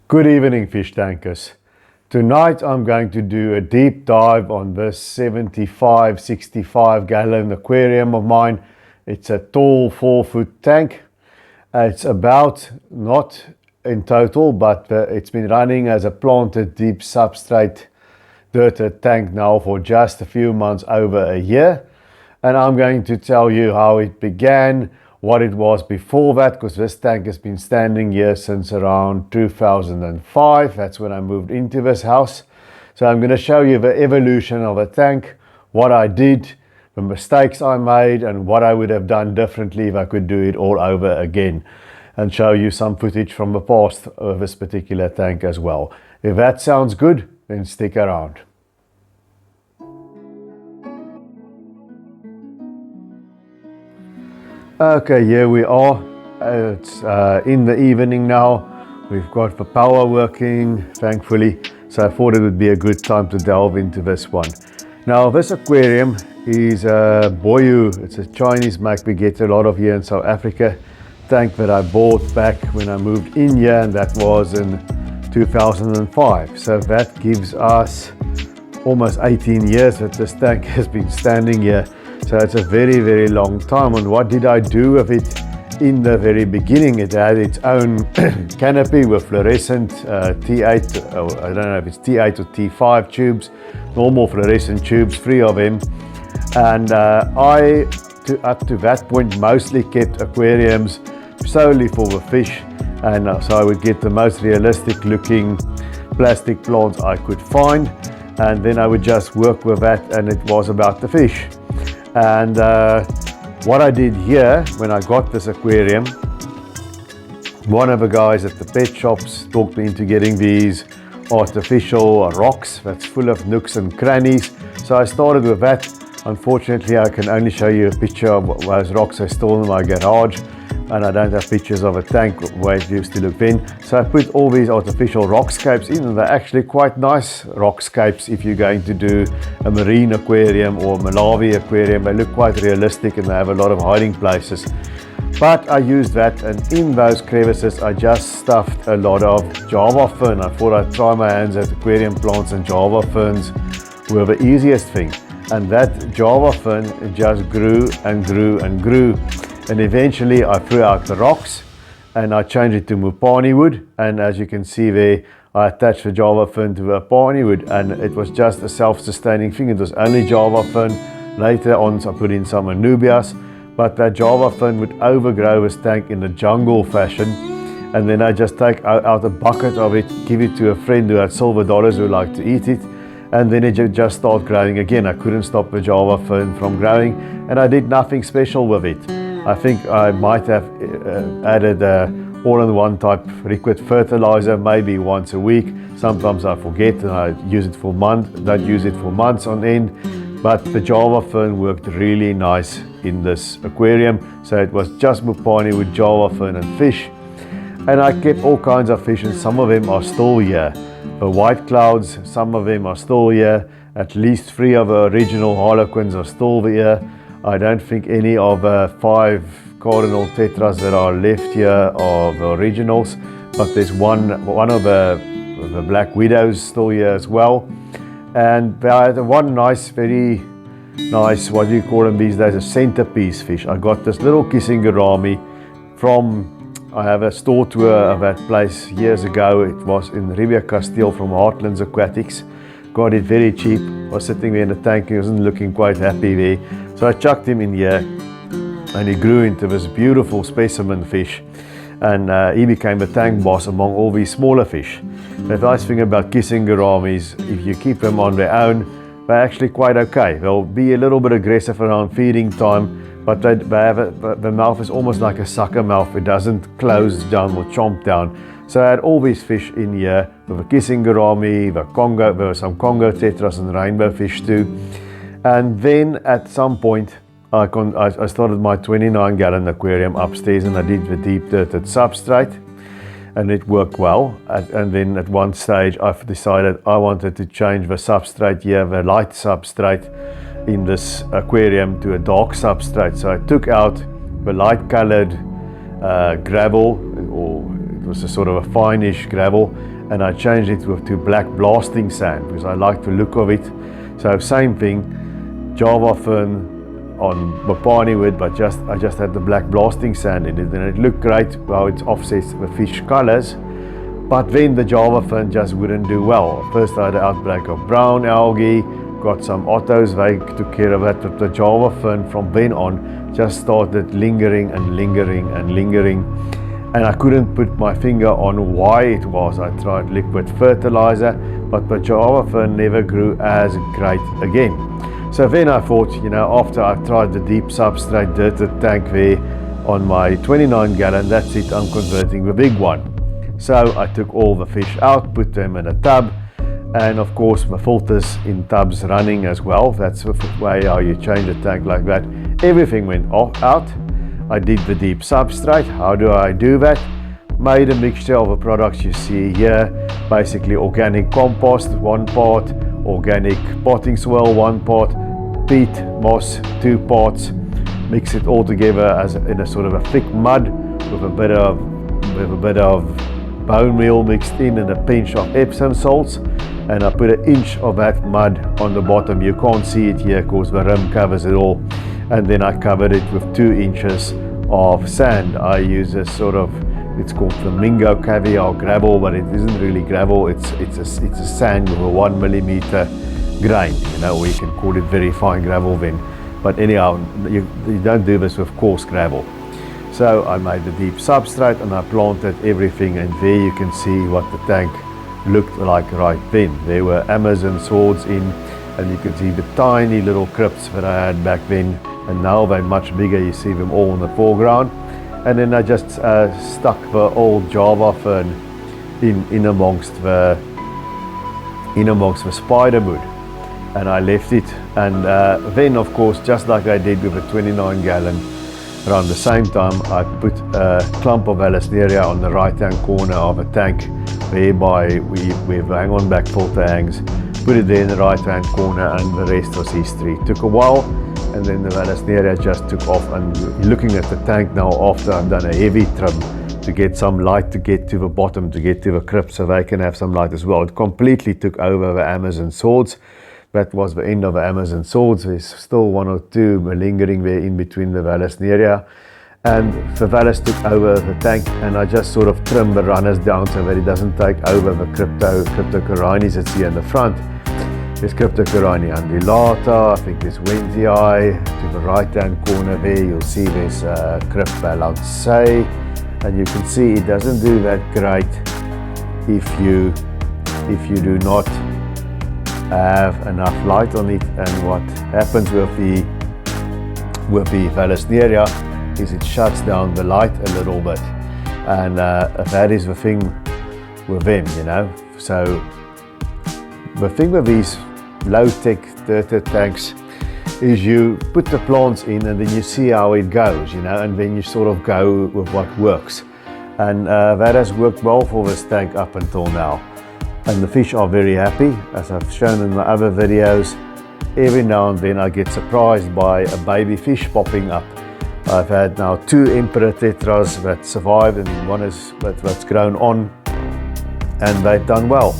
Good evening, fish tankers. Tonight I'm going to do a deep dive on this 65 gallon aquarium of mine. It's a tall 4-foot tank. It's about, not in total, but it's been running as a planted deep substrate dirted tank now for just a few months, over a year. And I'm going to tell you how it began, what it was before that, because this tank has been standing here since around 2005. That's when I moved into this house. So I'm going to show you the evolution of a tank, what I did, the mistakes I made, and what I would have done differently if I could do it all over again, and show you some footage from the past of this particular tank as well. If that sounds good, then stick around. Okay, here we are. It's in the evening now. We've got the power working, thankfully. So I thought it would be a good time to delve into this one. Now, this aquarium is a Boyu. It's a Chinese make we get a lot of here in South Africa. Tank that I bought back when I moved in here, and that was in 2005. So that gives us almost 18 years that this tank has been standing here. So it's a very, very long time. And what did I do with it in the very beginning? It had its own canopy with fluorescent T8, I don't know if it's T8 or T5 tubes, normal fluorescent tubes, 3 of them. And up to that point, mostly kept aquariums solely for the fish. And so I would get the most realistic looking plastic plants I could find. And then I would just work with that, and it was about the fish. And what I did here when I got this aquarium, one of the guys at the pet shops talked me into getting these artificial rocks that's full of nooks and crannies. So I started with that. Unfortunately, I can only show you a picture of those rocks I stole in my garage, and I don't have pictures of a tank where it used to look then. So I put all these artificial rockscapes in, and they're actually quite nice rockscapes if you're going to do a marine aquarium or Malawi aquarium. They look quite realistic and they have a lot of hiding places. But I used that, and in those crevices I just stuffed a lot of Java fern. I thought I'd try my hands at aquarium plants, and Java ferns were the easiest thing. And that Java fern just grew and grew and grew. And eventually I threw out the rocks and I changed it to Mupani wood. And as you can see there, I attached the Java fern to the Mupani wood, and it was just a self-sustaining thing. It was only Java fern. Later on I put in some Anubias, but that Java fern would overgrow this tank in a jungle fashion. And then I just take out a bucket of it, give it to a friend who had silver dollars who liked to eat it. And then it just started growing again. I couldn't stop the Java fern from growing, and I did nothing special with it. I think I might have added all-in-one type liquid fertilizer maybe once a week. Sometimes I forget and I use it for don't use it for months on end. But the Java fern worked really nice in this aquarium. So it was just Mupani with Java fern and fish. And I kept all kinds of fish, and some of them are still here. The white clouds, some of them are still here. At least 3 of the original harlequins are still here. I don't think any of the 5 cardinal tetras that are left here are the originals, but there's one of the black widows still here as well. And they had one nice, very nice, what do you call them these days, a centerpiece fish. I got this little kissing gourami from, I have a store tour of that place years ago. It was in Ribia Castile from Heartlands Aquatics. Got it very cheap. Was sitting there in the tank. He wasn't looking quite happy there. So I chucked him in here, and he grew into this beautiful specimen fish. And he became the tank boss among all these smaller fish. The nice thing about kissing gouramis, if you keep them on their own, they're actually quite okay. They'll be a little bit aggressive around feeding time, but the mouth is almost like a sucker mouth. It doesn't close down or chomp down. So I had all these fish in here, with a kissing gourami, there were some Congo tetras and rainbow fish too. And then at some point, I started my 29 gallon aquarium upstairs, and I did the deep dirted substrate, and it worked well. And then at one stage I've decided I wanted to change the substrate here, the light substrate in this aquarium, to a dark substrate. So I took out the light colored gravel, or was a sort of a fineish gravel, and I changed it to black blasting sand because I like the look of it. So same thing, Java fern on Mopani wood, but I just had the black blasting sand in it, and it looked great how it offsets the fish colors. But then the Java fern just wouldn't do well. First I had an outbreak of brown algae, got some ottos, they took care of that, but the Java fern from then on just started lingering and lingering and lingering, and I couldn't put my finger on why it was. I tried liquid fertilizer, but the Java fern never grew as great again. So then I thought, you know, after I tried the deep substrate dirted tank there on my 29 gallon, that's it, I'm converting the big one. So I took all the fish out, put them in a tub, and of course the filters in tubs running as well. That's the way how you change a tank like that. Everything went out. I did the deep substrate. How do I do that? Made a mixture of the products you see here, basically organic compost 1 part, organic potting soil 1 part, peat moss 2 parts, mix it all together in a sort of a thick mud with a bit of bone meal mixed in and a pinch of Epsom salts, and I put 1 inch of that mud on the bottom. You can't see it here because the rim covers it all, and then I covered it with 2 inches of sand. I use a sort of, it's called flamingo caviar gravel, but it isn't really gravel. It's a sand with a 1 millimeter grain, you know, or you can call it very fine gravel then. But anyhow, you don't do this with coarse gravel. So I made the deep substrate and I planted everything, and there you can see what the tank looked like right then. There were Amazon swords in, and you can see the tiny little crypts that I had back then, and now they're much bigger. You see them all in the foreground. And then I just stuck the old Java fern in amongst the spider wood, and I left it. And then of course, just like I did with the 29 gallon, around the same time I put a clump of Vallisneria on the right hand corner of a tank, whereby where the hang on back filter hangs. Put it there in the right hand corner, and the rest was history. It took a while, and then the Vallisneria just took off. And looking at the tank now, after I've done a heavy trim to get some light, to get to the bottom, to get to the crypt so they can have some light as well, it completely took over the Amazon swords. That was the end of the Amazon swords. There's still 1 or 2 lingering there in between the Vallisneria, and the Vallis took over the tank, and I just sort of trimmed the runners down so that it doesn't take over the Cryptocorynes that's here in the front. There's Cryptocoryne undulata, I think there's Wentii. To the right hand corner there you'll see there's Crypt Balancei, and you can see it doesn't do that great if you do not have enough light on it. And what happens with the Vallisneria is it shuts down the light a little bit, and that is the thing with them, you know. So the thing with these low-tech dirted tanks is you put the plants in and then you see how it goes, you know, and then you sort of go with what works. And that has worked well for this tank up until now. And the fish are very happy, as I've shown in my other videos. Every now and then I get surprised by a baby fish popping up. I've had now 2 emperor tetras that survived, and one is that's grown on, and they've done well.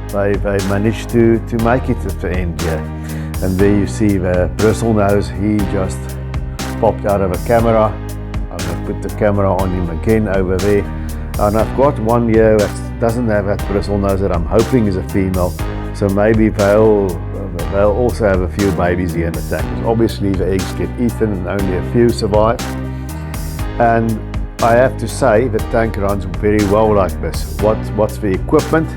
They managed to make it at the end here. And there you see the bristlenose. He just popped out of a camera. I'm going to put the camera on him again over there. And I've got one here that doesn't have that bristlenose that I'm hoping is a female. So maybe they'll also have a few babies here in the tank. Obviously the eggs get eaten and only a few survive. And I have to say the tank runs very well like this. What's the equipment?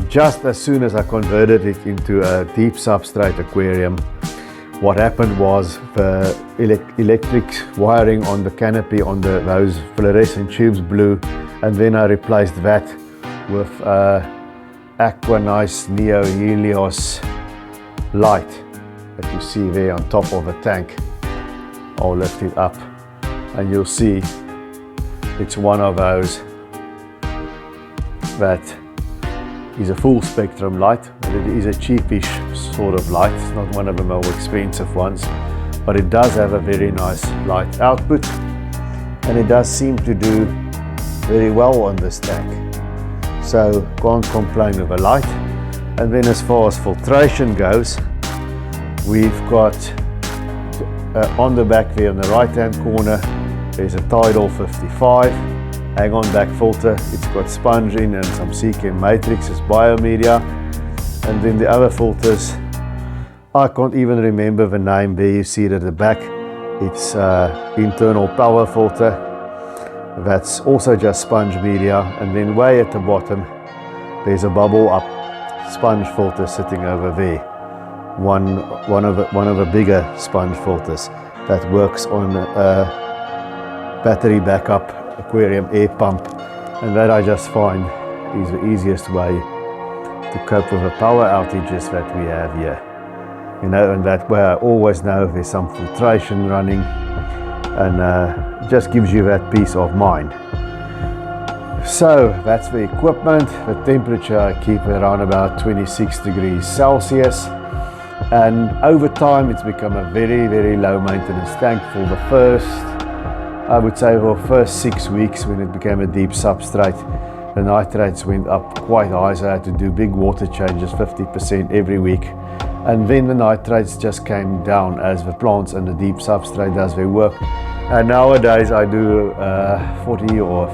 Just as soon as I converted it into a deep substrate aquarium, what happened was the electric wiring on the canopy on those fluorescent tubes blew, and then I replaced that with Aquanice Neo Helios light that you see there on top of the tank. I'll lift it up and you'll see it's one of those that is a full spectrum light, but it is a cheapish sort of light. It's not one of the more expensive ones, but it does have a very nice light output, and it does seem to do very well on this tank, so can't complain with the light. And then as far as filtration goes, we've got on the back there on the right hand corner, there's a Tidal 55 hang on back filter. It's got sponge in and some CChem matrix as biomedia. And then the other filters, I can't even remember the name. There you see it at the back. It's internal power filter. That's also just sponge media. And then way at the bottom, there's a bubble up sponge filter sitting over there. One of the bigger sponge filters that works on a battery backup aquarium air pump, and that I just find is the easiest way to cope with the power outages that we have here. You know, and that way I always know there's some filtration running, and it just gives you that peace of mind. So that's the equipment. The temperature I keep around about 26 degrees Celsius, and over time it's become a very, very low maintenance tank. For the first, I would say for the first 6 weeks when it became a deep substrate, the nitrates went up quite high, so I had to do big water changes, 50% every week. And then the nitrates just came down as the plants and the deep substrate does their work. And nowadays I do 40 or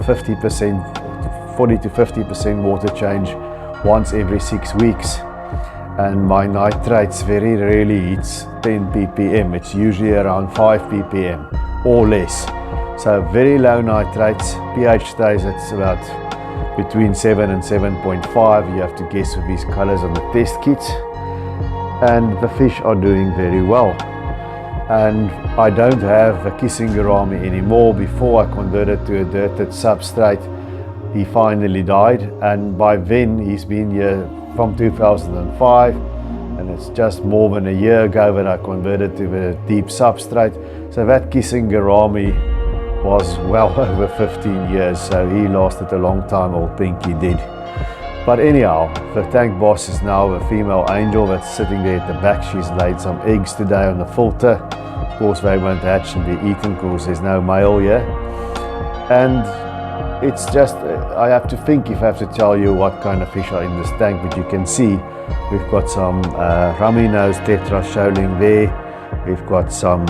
50%, 40 to 50% water change once every 6 weeks. And my nitrates very rarely hits 10 ppm. It's usually around 5 ppm or less. So very low nitrates. pH stays at about between 7 and 7.5. You have to guess with these colors on the test kits. And the fish are doing very well. And I don't have a kissing gourami anymore. Before I converted to a dirted substrate, he finally died, and by then he's been here from 2005, and it's just more than a year ago that I converted to the deep substrate. So that kissing gourami was well over 15 years, so he lasted a long time, old Pinky did. But anyhow, the tank boss is now a female angel that's sitting there at the back. She's laid some eggs today on the filter. Of course they won't hatch and be eaten because there's no male here. And it's just, I have to think if I have to tell you what kind of fish are in this tank, but you can see we've got some rummy nose tetra shoaling there. We've got some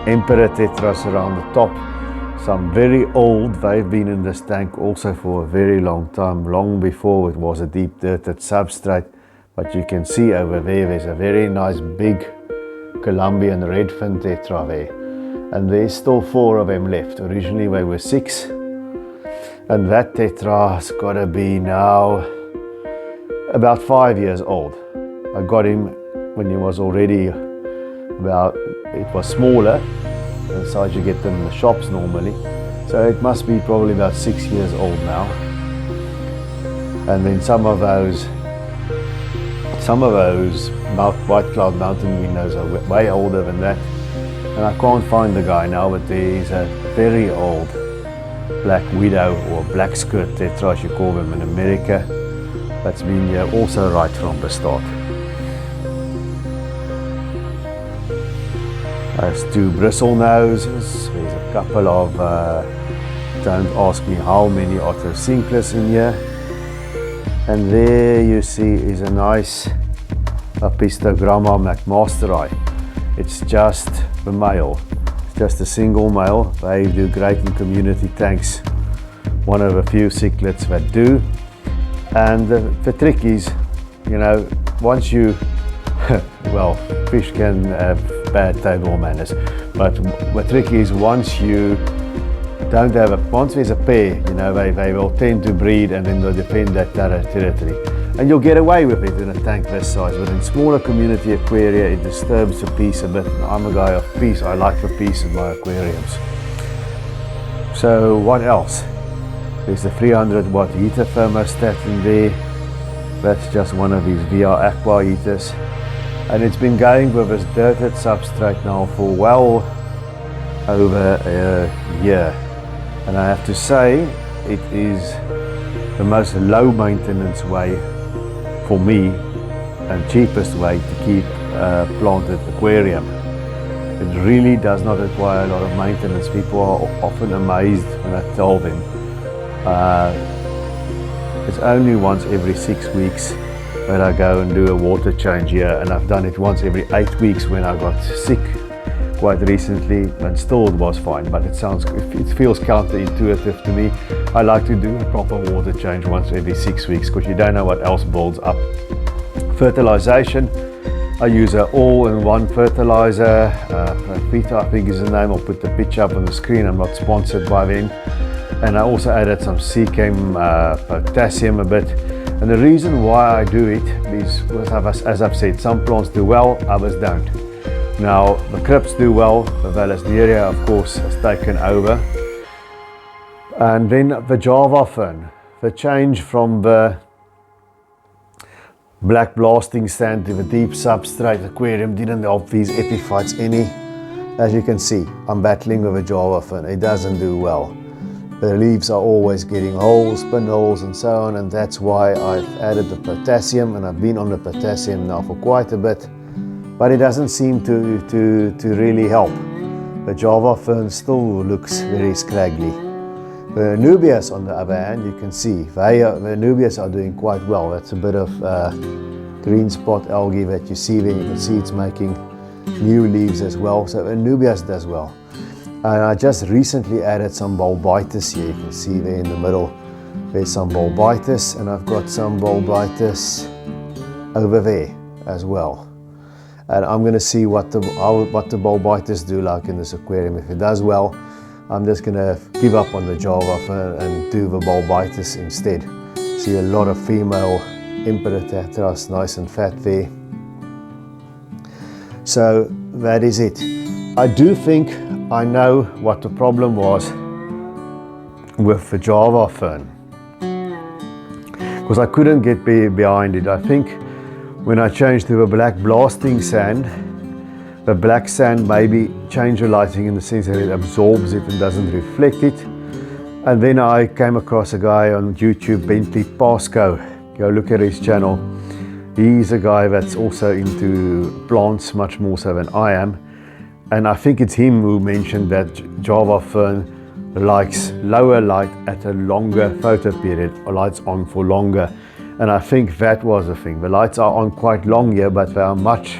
emperor tetras around the top. Some very old, they've been in this tank also for a very long time, long before it was a deep dirted substrate. But you can see over there, there's a very nice big Colombian redfin tetra there. And there's still 4 of them left. Originally there were 6. And that tetra's gotta be now about 5 years old. I got him when he was already about, it was smaller, the size you get them in the shops normally. So it must be probably about 6 years old now. And then some of those white cloud mountain windows are way older than that. And I can't find the guy now, but there's a very old black widow or black skirt tetra, as you call them in America, that's been here also right from the start. There's 2 bristle noses. There's a couple of, don't ask me how many ottocinclus in here. And there you see is a nice Apistogramma McMasteri. It's just the male. It's just a single male. They do great in community tanks. One of a few cichlids that do. And the trick is, you know, once you, well, fish can have bad table manners, but the trick is once you don't have once there's a pair, you know, they will tend to breed and then they'll defend that territory. And you'll get away with it in a tank this size, but in smaller community aquaria it disturbs the peace a bit. And I'm a guy of peace. I like the peace in my aquariums. So what else? There's the 300 watt heater thermostat in there. That's just one of these VR aqua heaters. And it's been going with this dirted substrate now for well over a year. And I have to say, it is the most low maintenance way for me and cheapest way to keep a planted aquarium. It really does not require a lot of maintenance. People are often amazed when I tell them. It's only once every 6 weeks that I go and do a water change here, and I've done it once every 8 weeks when I got sick quite recently, and still it was fine, but it feels counterintuitive to me. I like to do a proper water change once every 6 weeks because you don't know what else builds up. Fertilization, I use an all-in-one fertilizer, Vita I think is the name. I'll put the picture up on the screen. I'm not sponsored by them. And I also added some Seachem potassium a bit. And the reason why I do it is because, as I've said, some plants do well, others don't. Now, the Crips do well, the Vallisneria of course has taken over. And then the Java fern, the change from the black blasting sand to the deep substrate aquarium didn't help these epiphytes any. As you can see, I'm battling with a Java fern, it doesn't do well. The leaves are always getting holes, pinholes and so on, and that's why I've added the potassium, and I've been on the potassium now for quite a bit, but it doesn't seem to really help. The Java fern still looks very scraggly. The Anubias on the other hand, you can see, the Anubias are doing quite well. That's a bit of green spot algae that you see there. You can see it's making new leaves as well, so Anubias does well. And I just recently added some bulbitis here. You can see there in the middle, there's some bulbitis, and I've got some bulbitis over there as well. And I'm going to see what the bulbitis do like in this aquarium. If it does well, I'm just going to give up on the Java fern and do the bulbitis instead. See a lot of female Imperatetras, nice and fat there. So that is it. I do think I know what the problem was with the Java fern, because I couldn't get behind it. I think when I changed to a black blasting sand, the black sand maybe changed the lighting in the sense that it absorbs it and doesn't reflect it. And then I came across a guy on YouTube, Bentley Pascoe. Go look at his channel. He's a guy that's also into plants much more so than I am. And I think it's him who mentioned that Java fern likes lower light at a longer photo period, or lights on for longer. And I think that was the thing. The lights are on quite long here, but they are much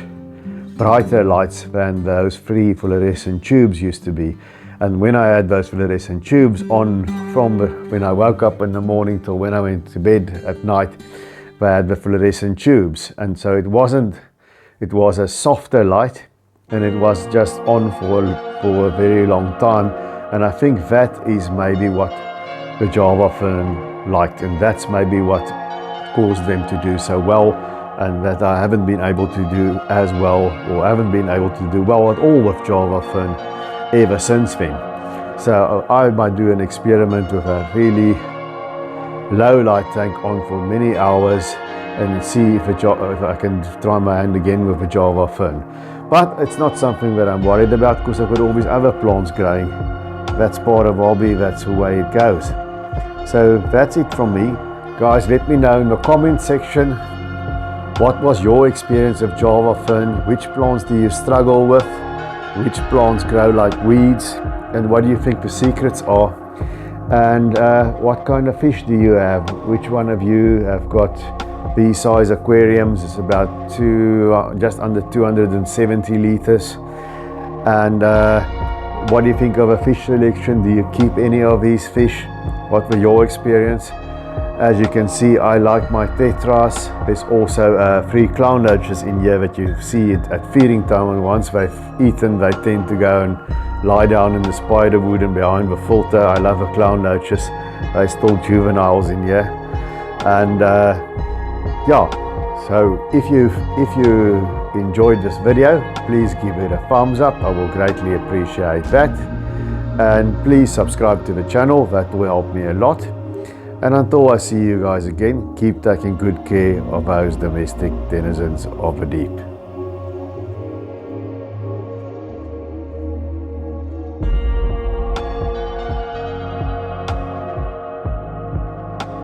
brighter lights than those free fluorescent tubes used to be. And when I had those fluorescent tubes on from when I woke up in the morning till when I went to bed at night, they had the fluorescent tubes. And so it was a softer light, and it was just on for a very long time. And I think that is maybe what the Java fern liked, and that's maybe what caused them to do so well, and that I haven't been able to do as well, or haven't been able to do well at all with Java fern ever since then. So I might do an experiment with a really low light tank on for many hours and see if I can try my hand again with a Java fern. But it's not something that I'm worried about, because I've got all these other plants growing. That's part of hobby, that's the way it goes. So that's it from me. Guys, let me know in the comment section, what was your experience of Java fern? Which plants do you struggle with? Which plants grow like weeds? And what do you think the secrets are? And what kind of fish do you have? Which one of you have got these size aquariums? It's about just under 270 liters. And what do you think of a fish selection? Do you keep any of these fish? What was your experience? As you can see, I like my tetras. There's also 3 clown roaches in here that you see it at feeding time, and once they've eaten they tend to go and lie down in the spider wood and behind the filter. I love the clown roaches. They're still juveniles in here. And yeah, so if you enjoyed this video, please give it a thumbs up. I will greatly appreciate that. And please subscribe to the channel, that will help me a lot. And until I see you guys again, keep taking good care of those domestic denizens of the deep.